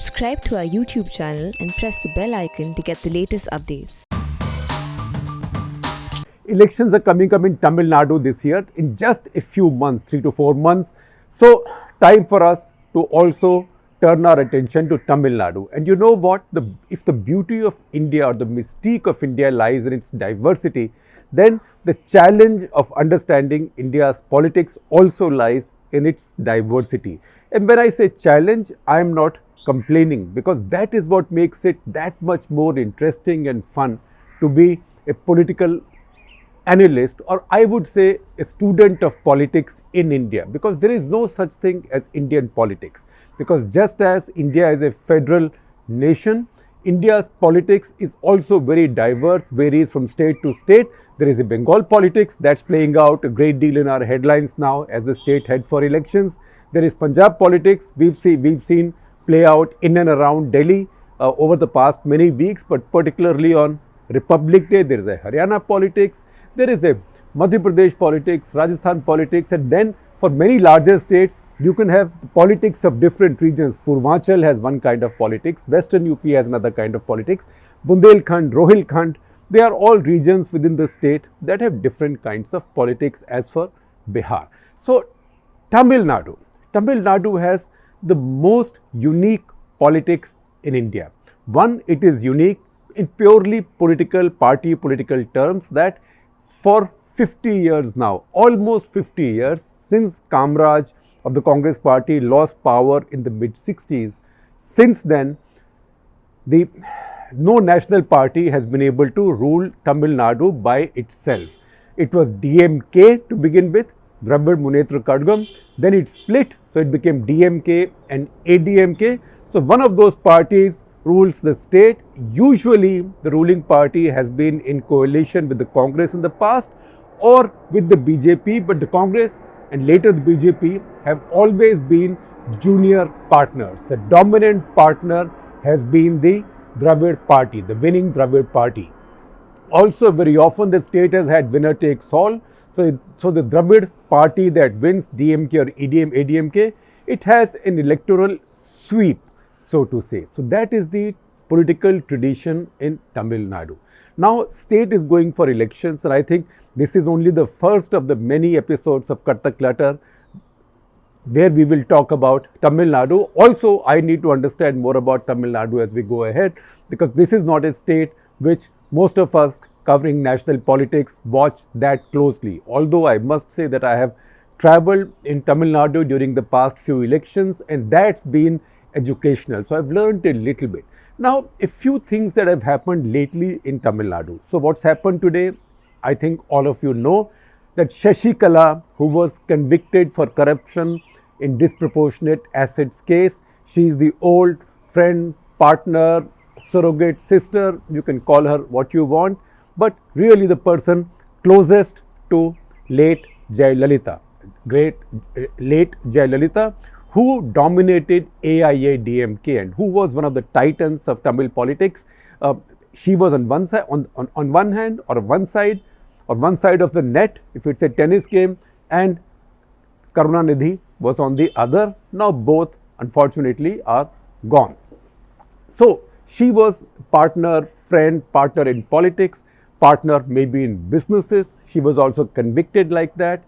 Subscribe to our YouTube channel and press the bell icon to get the latest updates. Elections are coming up in Tamil Nadu this year in just a few months, 3 to 4 months. So, time for us to also turn our attention to Tamil Nadu. And you know what? If the beauty of India or the mystique of India lies in its diversity, then the challenge of understanding India's politics also lies in its diversity. And when I say challenge, I am not complaining, because that is what makes it that much more interesting and fun to be a political analyst, or I would say a student of politics in India, because there is no such thing as Indian politics. Because just as India is a federal nation, India's politics is also very diverse, varies from state to state. There is a Bengal politics that's playing out a great deal in our headlines now as the state heads for elections. There is Punjab politics we've seen play out in and around Delhi over the past many weeks, but particularly on Republic Day. There is a Haryana politics, there is a Madhya Pradesh politics, Rajasthan politics, and then for many larger states, you can have politics of different regions. Purvanchal has one kind of politics, Western UP has another kind of politics, Bundelkhand, Rohilkhand, they are all regions within the state that have different kinds of politics as for Bihar. So, Tamil Nadu has the most unique politics in India. One, it is unique in purely political terms, that for 50 years now, almost 50 years since Kamraj of the Congress party lost power in the mid-60s, since then no national party has been able to rule Tamil Nadu by itself. It was DMK to begin with, Dravid Munnetra Kazhagam, then it split, so it became DMK and ADMK. So one of those parties rules the state. Usually the ruling party has been in coalition with the Congress in the past or with the BJP, but the Congress and later the BJP have always been junior partners. The dominant partner has been the Dravid party, the winning Dravid party. Also, very often the state has had winner takes all. So the Dravid party that wins DMK or ADMK, it has an electoral sweep, so to say. So that is the political tradition in Tamil Nadu. Now, state is going for elections, and I think this is only the first of the many episodes of Cut the Clutter where we will talk about Tamil Nadu. Also, I need to understand more about Tamil Nadu as we go ahead, because this is not a state which most of us covering national politics watch that closely. Although I must say that I have traveled in Tamil Nadu during the past few elections, and that's been educational. So I've learned a little bit. Now, a few things that have happened lately in Tamil Nadu. So what's happened today, I think all of you know that Shashikala, who was convicted for corruption in disproportionate assets case, she is the old friend, partner, surrogate sister, you can call her what you want, but really the person closest to late Jayalalitha, late Jayalalitha, who dominated AIADMK and who was one of the titans of Tamil politics. She was on one side, on one hand, or one side of the net, if it's a tennis game, and Karunanidhi was on the other. Now both unfortunately are gone. So she was partner, friend, partner in politics, partner maybe in businesses. She was also convicted like that.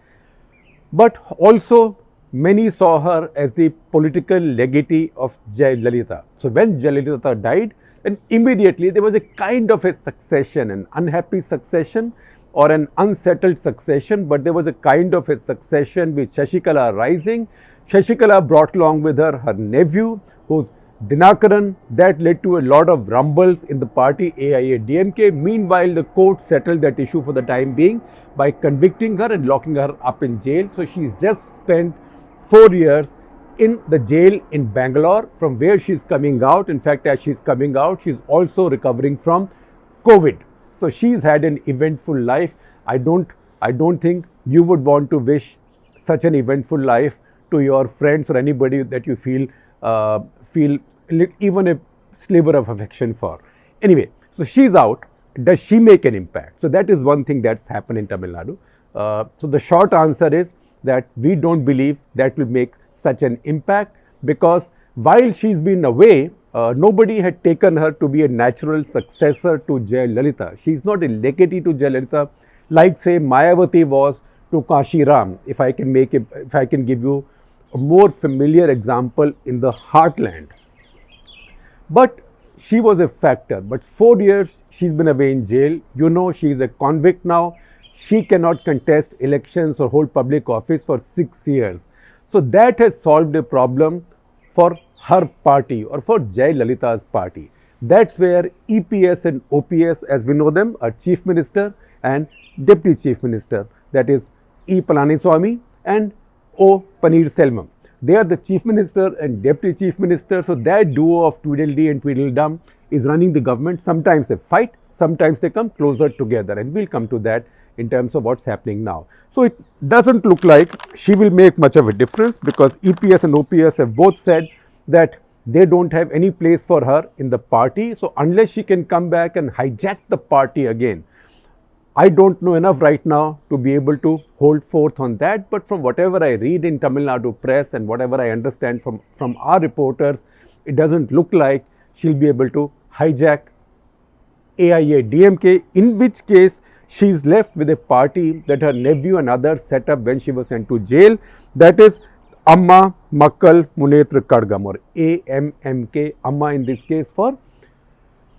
But also many saw her as the political legatee of Jayalalitha. So when Jayalalitha died, then immediately there was a kind of a succession, an unhappy succession or an unsettled succession, but there was a kind of a succession with Shashikala rising. Shashikala brought along with her her nephew, who's Dinakaran. That led to a lot of rumbles in the party AIADMK. Meanwhile, the court settled that issue for the time being by convicting her and locking her up in jail. So she's just spent 4 years in the jail in Bangalore, from where she's coming out. In fact, as she's coming out, she's also recovering from COVID. So she's had an eventful life. I don't think you would want to wish such an eventful life to your friends or anybody that you feel even a sliver of affection for. Anyway, so she's out. Does she make an impact? So that is one thing that's happened in Tamil Nadu. So the short answer is that we don't believe that will make such an impact, because while she's been away, nobody had taken her to be a natural successor to Jayalalitha. She is not a legatee to Jayalalitha, like say Mayawati was to Kashi Ram. If I can give you a more familiar example in the heartland. But she was a factor. But 4 years she's been away in jail. You know she is a convict now. She cannot contest elections or hold public office for 6 years. So that has solved a problem for her party or for Jayalalitha's party. That's where EPS and OPS, as we know them, are Chief Minister and Deputy Chief Minister. That is E. Palaniswamy and O. Paneerselvam. They are the Chief Minister and Deputy Chief Minister. So that duo of Tweedledee and Tweedledum is running the government. Sometimes they fight, sometimes they come closer together, and we'll come to that in terms of what's happening now. So it doesn't look like she will make much of a difference, because EPS and OPS have both said that they don't have any place for her in the party. So unless she can come back and hijack the party again, I don't know enough right now to be able to hold forth on that. But from whatever I read in Tamil Nadu press and whatever I understand from our reporters, it doesn't look like she'll be able to hijack AIA DMK, in which case she is left with a party that her nephew and others set up when she was sent to jail. That is Amma Makkal Munetru Kadgam, or AMMK, Amma in this case for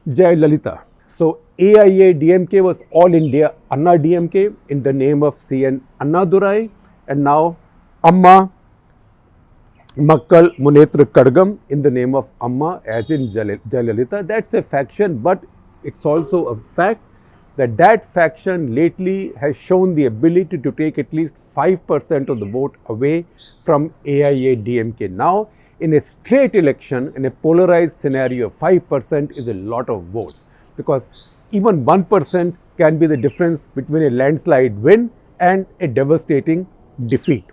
Jayalalitha. So AIA DMK was All India Anna DMK in the name of CN Annadurai, and now Amma Makkal Munetru Kadgam in the name of Amma, as in Jayalalitha. That's a faction, but it's also a fact that that faction lately has shown the ability to take at least 5% of the vote away from AIA DMK. Now, in a straight election, in a polarized scenario, 5% is a lot of votes, because even 1% can be the difference between a landslide win and a devastating defeat.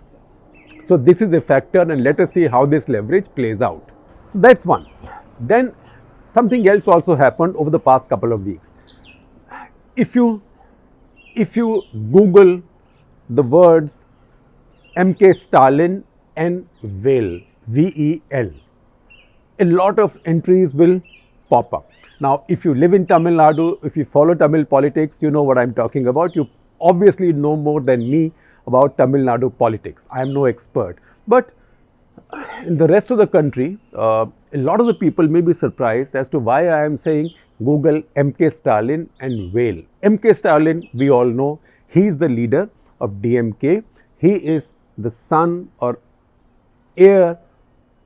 So this is a factor, and let us see how this leverage plays out. So that's one. Then something else also happened over the past couple of weeks. If you Google the words MK Stalin and VEL, VEL, a lot of entries will pop up. Now, if you live in Tamil Nadu, if you follow Tamil politics, you know what I'm talking about. You obviously know more than me about Tamil Nadu politics. I am no expert. But in the rest of the country, a lot of the people may be surprised as to why I am saying Google MK Stalin and VEL. MK Stalin, we all know, he is the leader of DMK. He is the son or heir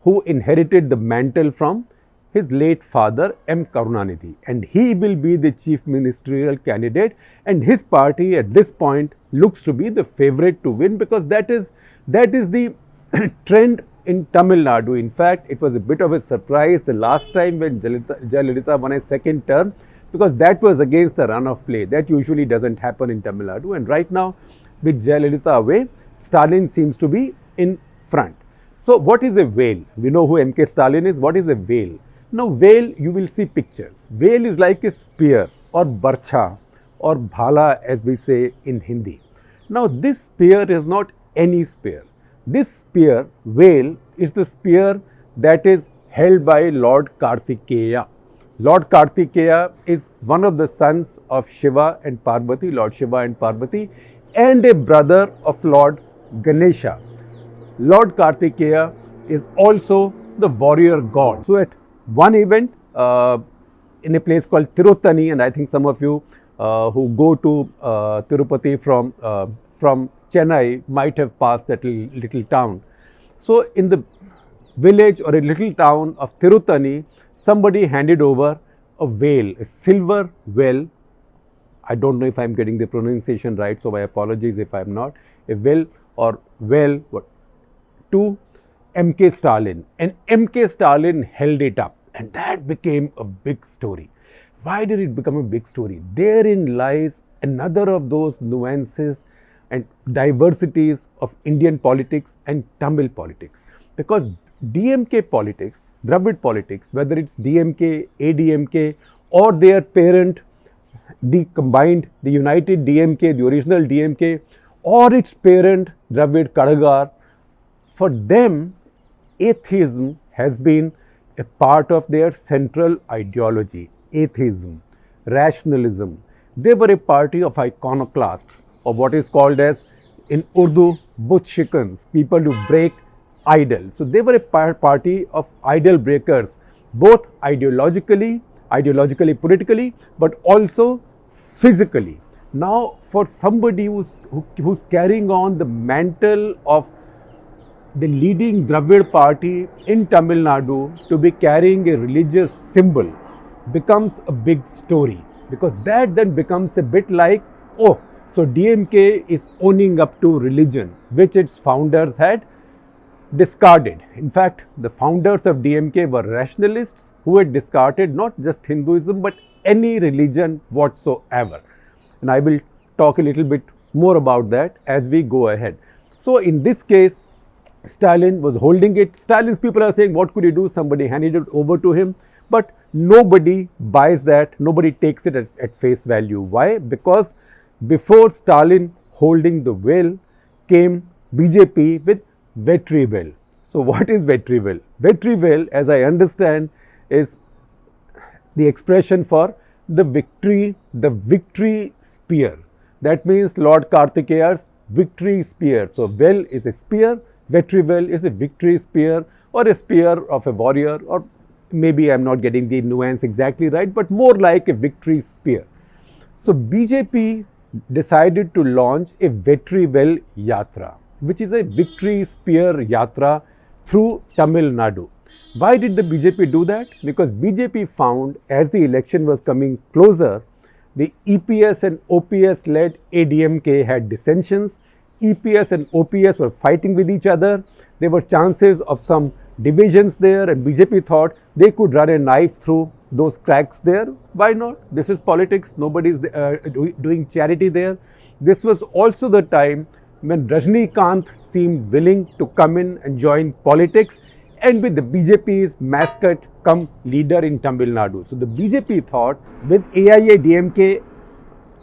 who inherited the mantle from his late father M. Karunanidhi, and he will be the chief ministerial candidate, and his party at this point looks to be the favorite to win, because that is the trend in Tamil Nadu. In fact, it was a bit of a surprise the last time when Jayalalitha won a second term, because that was against the run of play. That usually doesn't happen in Tamil Nadu, and right now with Jayalalitha away, Stalin seems to be in front. So what is a VEL? We know who MK Stalin is. What is a VEL? Now VEL, you will see pictures. VEL is like a spear or barcha or bhala, as we say in Hindi. Now this spear is not any spear. This spear, VEL, is the spear that is held by Lord Kartikeya. Lord Kartikeya is one of the sons of Shiva and Parvati, Lord Shiva and Parvati, and a brother of Lord Ganesha. Lord Kartikeya is also the warrior god. So at one event in a place called Tirutani, and I think some of you who go to Tirupati from Chennai might have passed that little town. So in the village or a little town of Tirutani, somebody handed over a VEL, a silver well. I don't know if I am getting the pronunciation right, so my apologies if I am not. A well or well to MK Stalin, and MK Stalin held it up, and that became a big story. Why did it become a big story? Therein lies another of those nuances and diversities of Indian politics and Tamil politics, because DMK politics, Dravid politics, whether it's DMK, ADMK, or their parent, the united DMK, the original DMK, or its parent, Dravid Kadagar, for them, atheism has been a part of their central ideology, atheism, rationalism. They were a party of iconoclasts, of what is called as in Urdu, but shikans, people who break idols. So they were a party of idol breakers, both ideologically, politically, but also physically. Now, for somebody who's carrying on the mantle of the leading Dravid party in Tamil Nadu to be carrying a religious symbol becomes a big story, because that then becomes a bit like, oh, so DMK is owning up to religion, which its founders had discarded. In fact, the founders of DMK were rationalists who had discarded not just Hinduism but any religion whatsoever. And I will talk a little bit more about that as we go ahead. So in this case, Stalin was holding it. Stalin's people are saying, what could he do? Somebody handed it over to him. But nobody buys that. Nobody takes it at face value. Why? Because before Stalin holding the will came BJP with Vetrivel. So what is Vetrivel? Vetrivel, as I understand, is the expression for the victory spear. That means Lord Kartikeya's victory spear. So well is a spear, Vetrivel is a victory spear, or a spear of a warrior, or maybe I am not getting the nuance exactly right, but more like a victory spear. So BJP decided to launch a Vetrivel Yatra, which is a victory spear yatra through Tamil Nadu. Why did the BJP do that? Because BJP found, as the election was coming closer, the EPS and OPS led ADMK had dissensions. EPS and OPS were fighting with each other. There were chances of some divisions there, and BJP thought they could run a knife through those cracks there. Why not? This is politics. Nobody is doing charity there. This was also the time when Rajnikant seemed willing to come in and join politics, and with the BJP's mascot come leader in Tamil Nadu. So the BJP thought, with AIA-DMK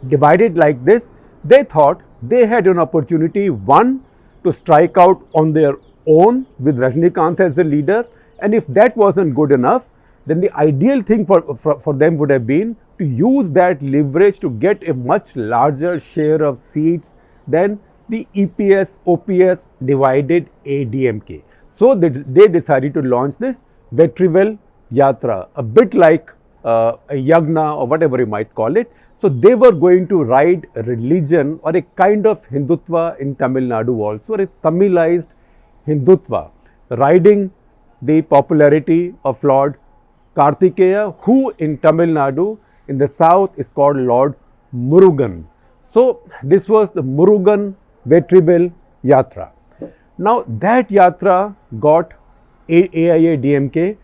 divided like this, they thought they had an opportunity, one, to strike out on their own with Rajnikant as the leader, and if that wasn't good enough, then the ideal thing for them would have been to use that leverage to get a much larger share of seats than the EPS, OPS divided ADMK. So they decided to launch this Vetrivel Yatra, a bit like a Yagna or whatever you might call it. So they were going to ride religion or a kind of Hindutva in Tamil Nadu also, a Tamilized Hindutva, riding the popularity of Lord Kartikeya, who in Tamil Nadu in the south is called Lord Murugan. So this was the Murugan Vetrivel Yatra. Now that Yatra got AIA-DMK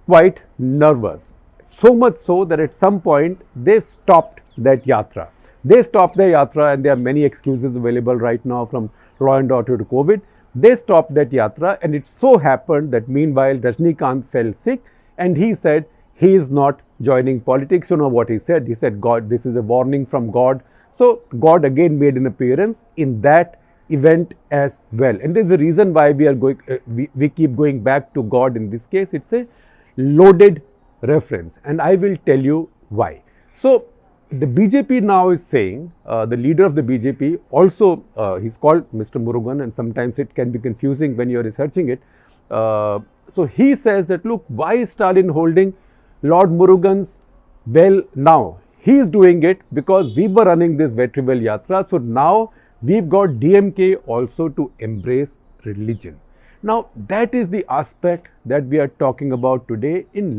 quite nervous. So much so that at some point they stopped that Yatra. They stopped their Yatra, and there are many excuses available right now, from law and order to COVID. They stopped that Yatra, and it so happened that meanwhile Rajnikant fell sick, and he said he is not joining politics. You know what he said? He said, God, this is a warning from God. So God again made an appearance in that event as well. And there's a reason why we are going, we keep going back to God in this case. It's a loaded reference, and I will tell you why. So the BJP now is saying, the leader of the BJP also, he's called Mr. Murugan, and sometimes it can be confusing when you're researching it. So he says that, look, why is Stalin holding Lord Murugan's well now? He's doing it because we were running this Vetrivel Yatra. So now we've got DMK also to embrace religion. Now that is the aspect that we are talking about today in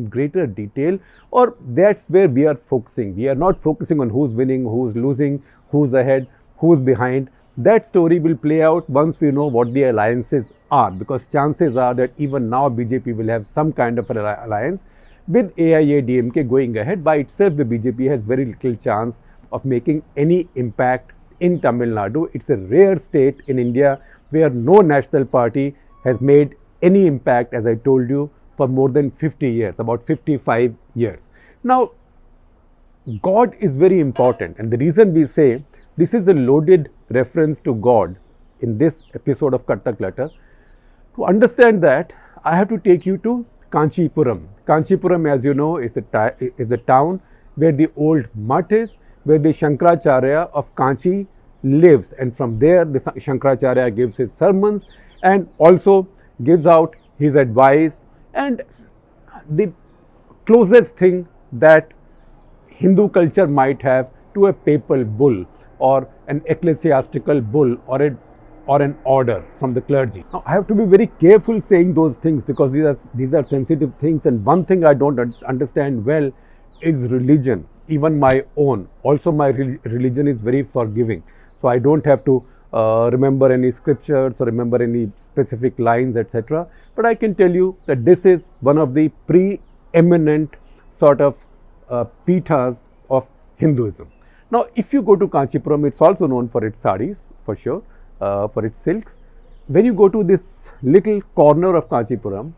greater detail, or that's where we are focusing. We are not focusing on who's winning, who's losing, who's ahead, who's behind. That story will play out once we know what the alliances are, because chances are that even now BJP will have some kind of an alliance. With AIA-DMK going ahead by itself, the BJP has very little chance of making any impact in Tamil Nadu. It's a rare state in India where no national party has made any impact, as I told you, for more than 50 years, about 55 years. Now, God is very important, and the reason we say this is a loaded reference to God in this episode of Katta Clutter, to understand that I have to take you to Kanchipuram. Kanchipuram, as you know, is a town where the old mutt is, where the Shankaracharya of Kanchi lives, and from there the Shankaracharya gives his sermons and also gives out his advice. And the closest thing that Hindu culture might have to a papal bull or an ecclesiastical bull or an order from the clergy. Now, I have to be very careful saying those things because these are sensitive things, and one thing I don't understand well is religion, even my own. Also, my religion is very forgiving, so I don't have to remember any scriptures or remember any specific lines, etc. But I can tell you that this is one of the preeminent sort of pithas of Hinduism. Now, if you go to Kanchipuram, it's also known for its saris, for sure, for its silks. When you go to this little corner of Kanchipuram,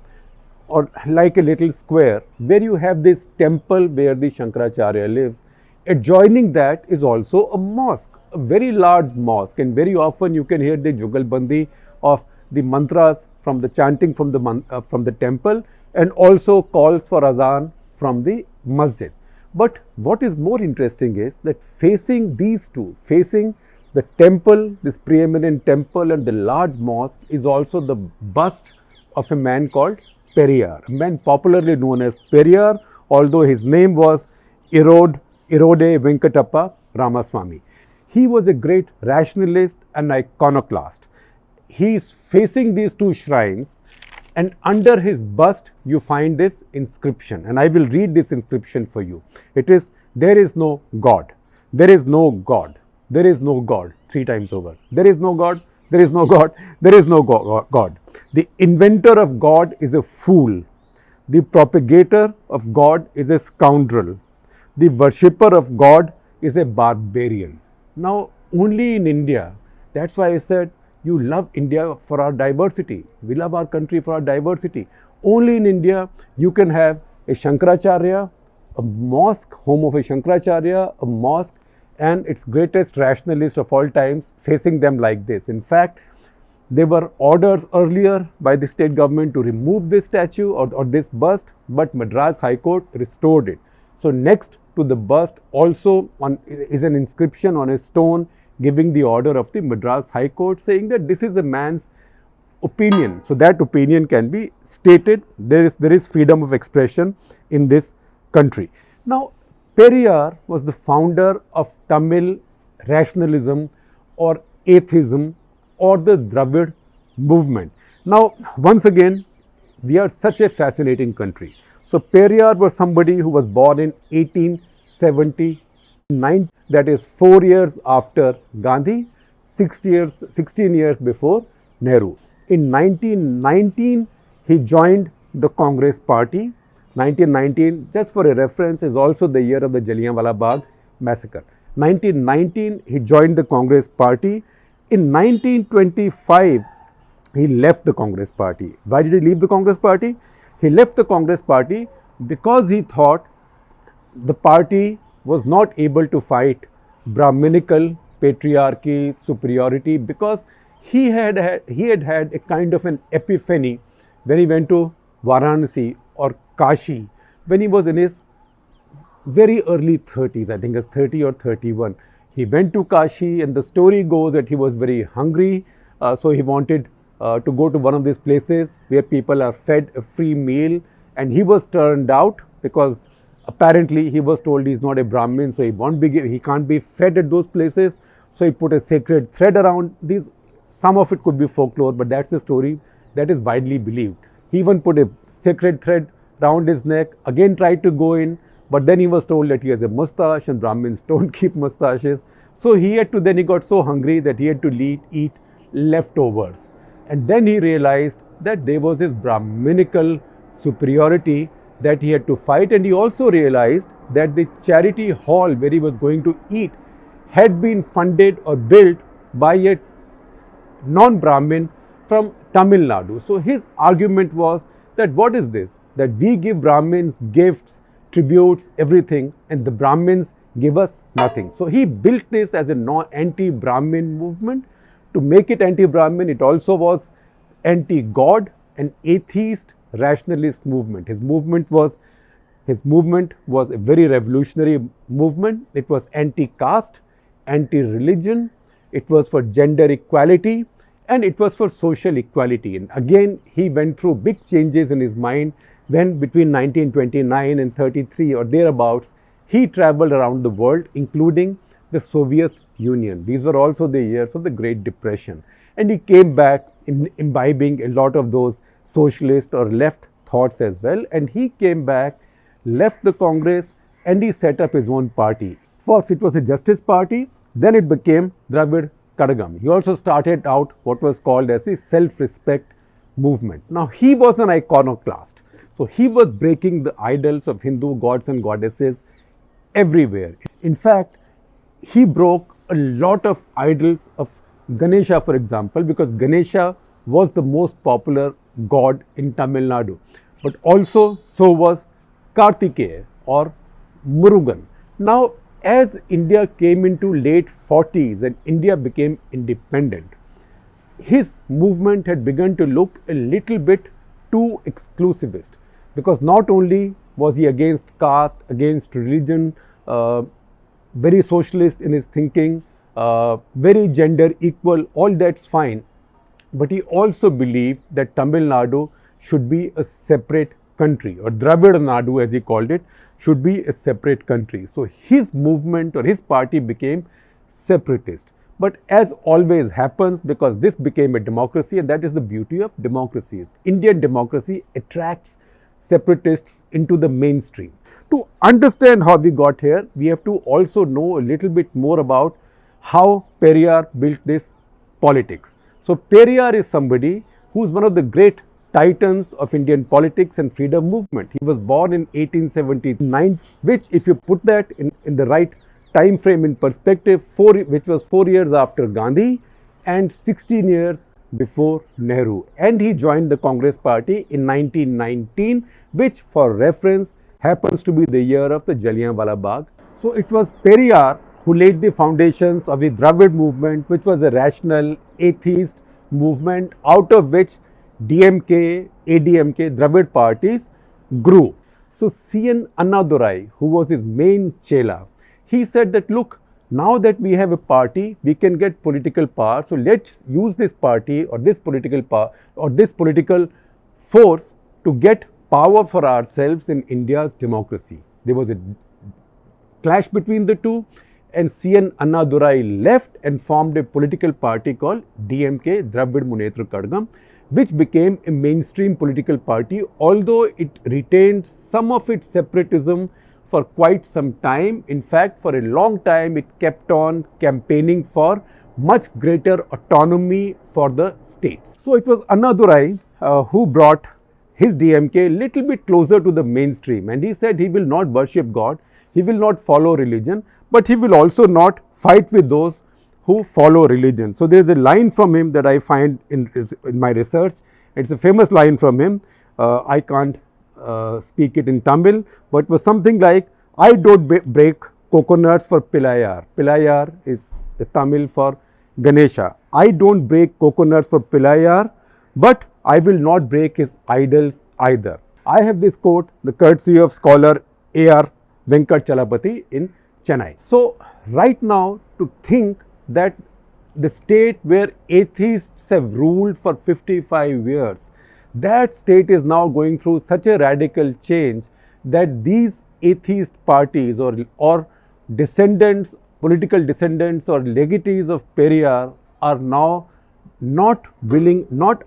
or like a little square, where you have this temple where the Shankaracharya lives, adjoining that is also a mosque, a very large mosque, and very often you can hear the jugalbandi of the mantras from the chanting from the temple, and also calls for azan from the masjid. But what is more interesting is that facing these two, facing the temple, this preeminent temple and the large mosque, is also the bust of a man called Periyar, a man popularly known as Periyar, although his name was Erode Venkatappa Ramaswamy. He was a great rationalist and iconoclast. He is facing these two shrines, and under his bust you find this inscription, and I will read this inscription for you. It is, "There is no God, there is no God, there is no God," 3 times over. There is no God, there is no God, there is no God. The inventor of God is a fool. The propagator of God is a scoundrel. The worshipper of God is a barbarian. Now, only in India, that's why I said, you love India for our diversity. We love our country for our diversity. Only in India, you can have a Shankaracharya, a mosque, home of a Shankaracharya, a mosque, and its greatest rationalist of all times facing them like this. In fact, there were orders earlier by the state government to remove this statue or this bust, but Madras High Court restored it. So next to the bust also is an inscription on a stone giving the order of the Madras High Court, saying that this is a man's opinion. So that opinion can be stated. There is freedom of expression in this country. Now, Periyar was the founder of Tamil rationalism or atheism or the Dravid movement. Now, once again, we are such a fascinating country. So, Periyar was somebody who was born in 1879, that is 4 years after Gandhi, 16 years before Nehru. In 1919, he joined the Congress party. 1919, just for a reference, is also the year of the Jallianwala Bagh massacre. 1919, he joined the Congress party. In 1925, he left the Congress party. Why did he leave the Congress party? He left the Congress party because he thought the party was not able to fight Brahminical patriarchy, superiority, because he had had a kind of an epiphany when he went to Varanasi or Kashi when he was in his very early 30s, I think it was 30 or 31. He went to Kashi, and the story goes that he was very hungry, so he wanted to go to one of these places where people are fed a free meal, and he was turned out because apparently he was told he's not a Brahmin, so he can't be fed at those places. So he put a sacred thread around these. Some of it could be folklore, but that's the story that is widely believed. He even put a sacred thread round his neck, again tried to go in, but then he was told that he has a mustache and Brahmins don't keep mustaches. So he got so hungry that he had to eat leftovers. And then he realized that there was this Brahminical superiority that he had to fight, and he also realized that the charity hall where he was going to eat had been funded or built by a non-Brahmin from Tamil Nadu. So his argument was that what is this? That we give Brahmins gifts, tributes, everything, and the Brahmins give us nothing. So he built this as an anti-Brahmin movement. To make it anti-Brahmin, it also was anti-God, an atheist, rationalist movement. His movement was a very revolutionary movement. It was anti-caste, anti-religion, it was for gender equality, and it was for social equality. And again, he went through big changes in his mind when between 1929 and 33 or thereabouts, he traveled around the world, including the Soviet Union. These were also the years of the Great Depression. And he came back imbibing a lot of those socialist or left thoughts as well. And he came back, left the Congress, and he set up his own party. First, it was a Justice Party, then it became Dravid Kadagam. He also started out what was called as the self-respect movement. Now, he was an iconoclast. So, he was breaking the idols of Hindu gods and goddesses everywhere. In fact, he broke a lot of idols of Ganesha, for example, because Ganesha was the most popular god in Tamil Nadu. But also, so was Kartikeya or Murugan. Now, as India came into late 40s and India became independent, his movement had begun to look a little bit too exclusivist, because not only was he against caste, against religion, very socialist in his thinking, very gender equal, all that's fine, but he also believed that Tamil Nadu should be a separate country, or Dravid Nadu as he called it, should be a separate country. So his movement or his party became separatist. But as always happens, because this became a democracy, and that is the beauty of democracies, Indian democracy attracts separatists into the mainstream. To understand how we got here, we have to also know a little bit more about how Periyar built this politics. So Periyar is somebody who is one of the great titans of Indian politics and freedom movement. He was born in 1879, which, if you put that in the right time frame in perspective, which was 4 years after Gandhi and 16 years before Nehru. And he joined the Congress party in 1919, which, for reference, happens to be the year of the Jallianwala Bagh. So it was Periyar who laid the foundations of the Dravid movement, which was a rational atheist movement, out of which DMK, ADMK, Dravid parties grew. So CN Annadurai, who was his main chela, he said that, look, now that we have a party, we can get political power. So let's use this party or this political power or this political force to get power for ourselves in India's democracy. There was a clash between the two, and CN Annadurai left and formed a political party called DMK, Dravid Munnetra Kadagam, which became a mainstream political party, although it retained some of its separatism for quite some time. In fact, for a long time, it kept on campaigning for much greater autonomy for the states. So it was Annadurai who brought his DMK a little bit closer to the mainstream, and he said he will not worship God, he will not follow religion, but he will also not fight with those who follow religion. So there is a line from him that I find in my research. It's a famous line from him. I can't speak it in Tamil, but it was something like, I don't break coconuts for Pilayar. Pilayar is the Tamil for Ganesha. I don't break coconuts for Pilayar, but I will not break his idols either. I have this quote, the courtesy of scholar A.R. Venkat Chalapati in Chennai. So right now, to think that the state where atheists have ruled for 55 years, that state is now going through such a radical change that these atheist parties or descendants, political descendants or legatees of Periyar are now not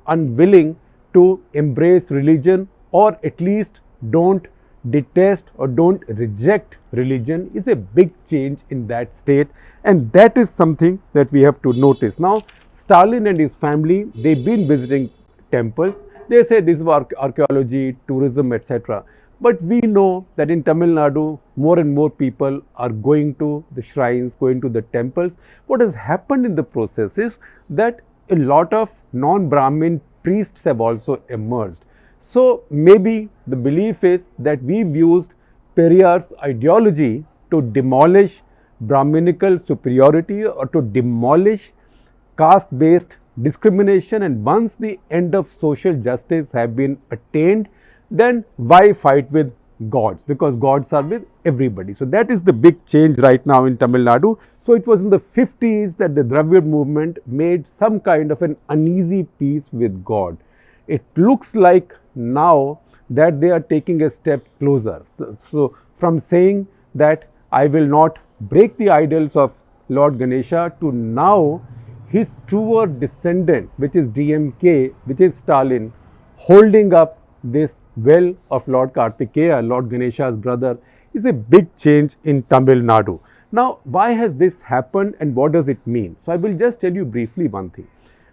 unwilling to embrace religion, or at least don't detest or don't reject religion, is a big change in that state, and that is something that we have to notice. Now, Stalin and his family, they've been visiting temples. They say this is archaeology, tourism, etc. But we know that in Tamil Nadu, more and more people are going to the shrines, going to the temples. What has happened in the process is that a lot of non-Brahmin priests have also emerged. So maybe the belief is that we've used Periyar's ideology to demolish Brahminical superiority or to demolish caste-based discrimination, and once the end of social justice have been attained, then why fight with gods? Because gods are with everybody. So that is the big change right now in Tamil Nadu. So it was in the 50s that the Dravid movement made some kind of an uneasy peace with God. It looks like now that they are taking a step closer. So from saying that I will not break the idols of Lord Ganesha to now his truer descendant, which is DMK, which is Stalin, holding up this well of Lord Kartikeya, Lord Ganesha's brother, is a big change in Tamil Nadu. Now, why has this happened and what does it mean? So, I will just tell you briefly one thing,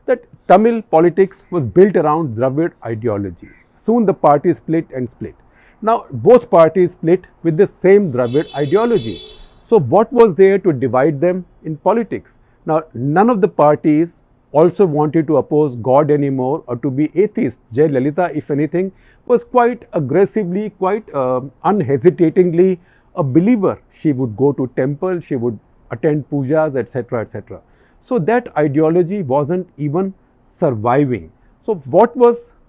that Tamil politics was built around Dravid ideology. Soon the party split and split. Now, both parties split with the same Dravid ideology. So, what was there to divide them in politics? Now, none of the parties also wanted to oppose God anymore or to be atheist. Jayalalitha, if anything, was quite aggressively, quite unhesitatingly a believer. She would go to temple, she would attend pujas, etc., etc. So that ideology wasn't even surviving. So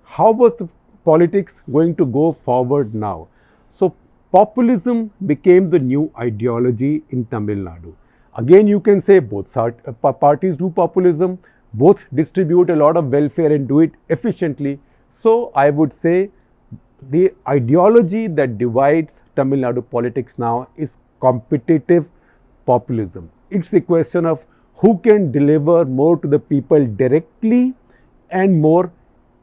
how was the politics going to go forward now? So populism became the new ideology in Tamil Nadu. Again, you can say both parties do populism, both distribute a lot of welfare and do it efficiently. So I would say the ideology that divides Tamil Nadu politics now is competitive populism. It's a question of who can deliver more to the people directly and more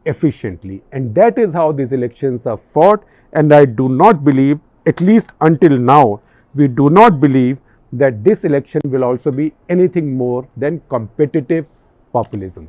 efficiently. And that is how these elections are fought. And I do not believe, at least until now, we do not believe that this election will also be anything more than competitive populism.